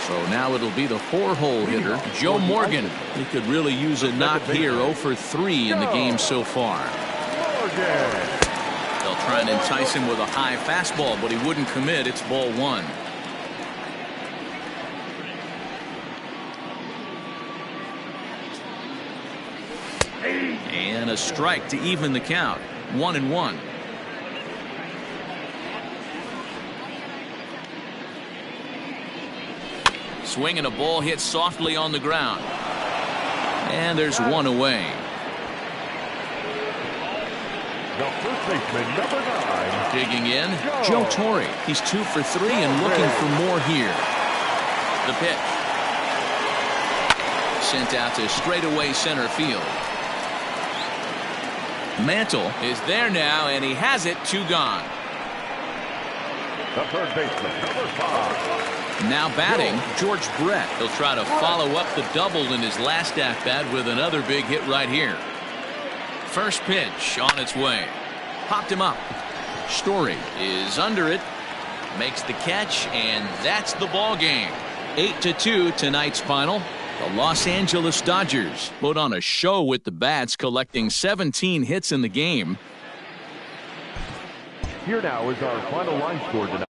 So now it'll be the 4-hole hitter, Joe Morgan. He could really use a knock here. 0 for 3 in the game so far. They'll try and entice him with a high fastball, but he wouldn't commit. It's ball 1. And a strike to even the count. 1-1. Swinging a ball hit softly on the ground. And there's one away. The first baseman, number 9. Digging in, Joe Torre. He's 2 for 3 and looking for more here. The pitch. Sent out to straightaway center field. Mantle is there now, and he has it. 2 gone. The third baseman, number 5. Now batting, George Brett. He'll try to follow up the double in his last at-bat with another big hit right here. First pitch on its way. Popped him up. Story is under it. Makes the catch, and that's the ball game. 8-2 tonight's final. The Los Angeles Dodgers put on a show with the bats, collecting 17 hits in the game. Here now is our final line score tonight.